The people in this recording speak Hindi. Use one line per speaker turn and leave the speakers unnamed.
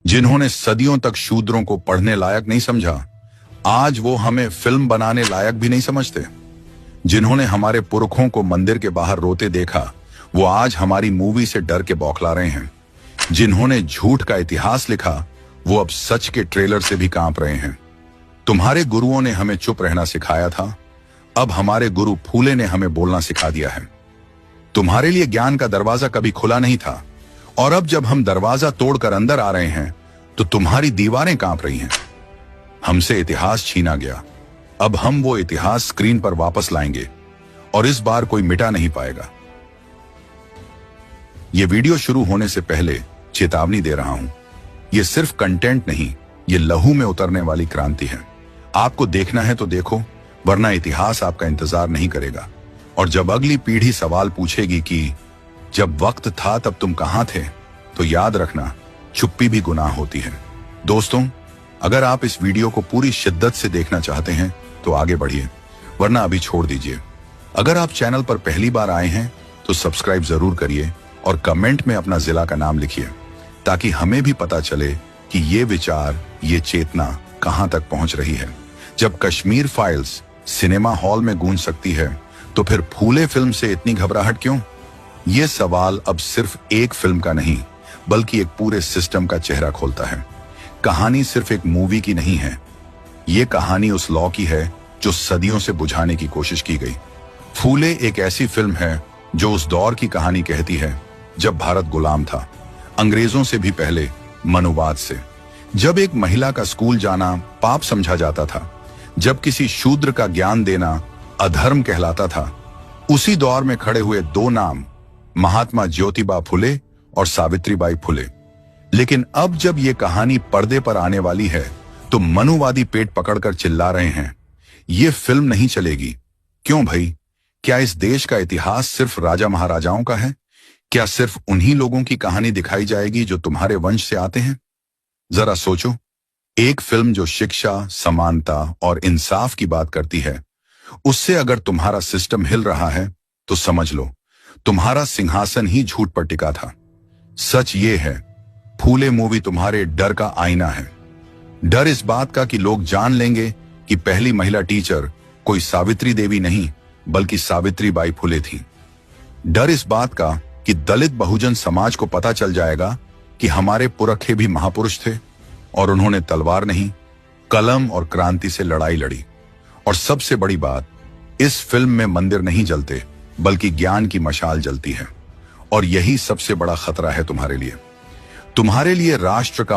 जिन्होंने सदियों तक शूद्रों को पढ़ने लायक नहीं समझा, आज वो हमें फिल्म बनाने लायक भी नहीं समझते। जिन्होंने हमारे पुरखों को मंदिर के बाहर रोते देखा, वो आज हमारी मूवी से डर के बौखला रहे हैं। जिन्होंने झूठ का इतिहास लिखा, वो अब सच के ट्रेलर से भी कांप रहे हैं। तुम्हारे गुरुओं ने हमें चुप रहना सिखाया था, अब हमारे गुरु फूले ने हमें बोलना सिखा दिया है। तुम्हारे लिए ज्ञान का दरवाजा कभी खुला नहीं था, और अब जब हम दरवाजा तोड़कर अंदर आ रहे हैं तो तुम्हारी दीवारें कांप रही हैं। हमसे इतिहास छीना गया, अब हम वो इतिहास स्क्रीन पर वापस लाएंगे, और इस बार कोई मिटा नहीं पाएगा। ये वीडियो शुरू होने से पहले चेतावनी दे रहा हूं, ये सिर्फ कंटेंट नहीं, ये लहू में उतरने वाली क्रांति है। आपको देखना है तो देखो, वरना इतिहास आपका इंतजार नहीं करेगा। और जब अगली पीढ़ी सवाल पूछेगी कि जब वक्त था तब तुम कहां थे, तो याद रखना, चुप्पी भी गुनाह होती है। दोस्तों, अगर आप इस वीडियो को पूरी शिद्दत से देखना चाहते हैं तो आगे बढ़िए, वरना अभी छोड़ दीजिए। अगर आप चैनल पर पहली बार आए हैं तो सब्सक्राइब जरूर करिए और कमेंट में अपना जिला का नाम लिखिए, ताकि हमें भी पता चले कि ये विचार, ये चेतना कहां तक पहुंच रही है। जब कश्मीर फाइल्स सिनेमा हॉल में गूंज सकती है, तो फिर फूले फिल्म से इतनी घबराहट क्यों? ये सवाल अब सिर्फ एक फिल्म का नहीं, बल्कि एक पूरे सिस्टम का चेहरा खोलता है। कहानी सिर्फ एक मूवी की नहीं है, ये कहानी उस लॉ की है जो सदियों से बुझाने की कोशिश की गई। फूले एक ऐसी फिल्म है जो उस दौर की कहानी कहती है जब भारत गुलाम था, अंग्रेजों से भी पहले, मनुवाद से। जब एक महिला का स्कूल जाना पाप समझा जाता था, जब किसी शूद्र का ज्ञान देना अधर्म कहलाता था, उसी दौर में खड़े हुए दो नाम, महात्मा ज्योतिबा फुले और सावित्रीबाई फुले। लेकिन अब जब ये कहानी पर्दे पर आने वाली है तो मनुवादी पेट पकड़कर चिल्ला रहे हैं, ये फिल्म नहीं चलेगी। क्यों भाई? क्या इस देश का इतिहास सिर्फ राजा महाराजाओं का है? क्या सिर्फ उन्हीं लोगों की कहानी दिखाई जाएगी जो तुम्हारे वंश से आते हैं? जरा सोचो, एक फिल्म जो शिक्षा, समानता और इंसाफ की बात करती है, उससे अगर तुम्हारा सिस्टम हिल रहा है तो समझ लो तुम्हारा सिंहासन ही झूठ पर टिका था। सच ये है, फूले मूवी तुम्हारे डर का आईना है। डर इस बात का कि लोग जान लेंगे कि पहली महिला टीचर कोई सावित्री देवी नहीं, बल्कि सावित्रीबाई फुले थी। डर इस बात का कि दलित बहुजन समाज को पता चल जाएगा कि हमारे पुरखे भी महापुरुष थे, और उन्होंने तलवार नहीं, कलम और क्रांति से लड़ाई लड़ी। और सबसे बड़ी बात, इस फिल्म में मंदिर नहीं जलते, बल्कि ज्ञान की मशाल जलती है। और यही सबसे बड़ा खतरा है तुम्हारे लिए। तुम्हारे लिए राष्ट्र का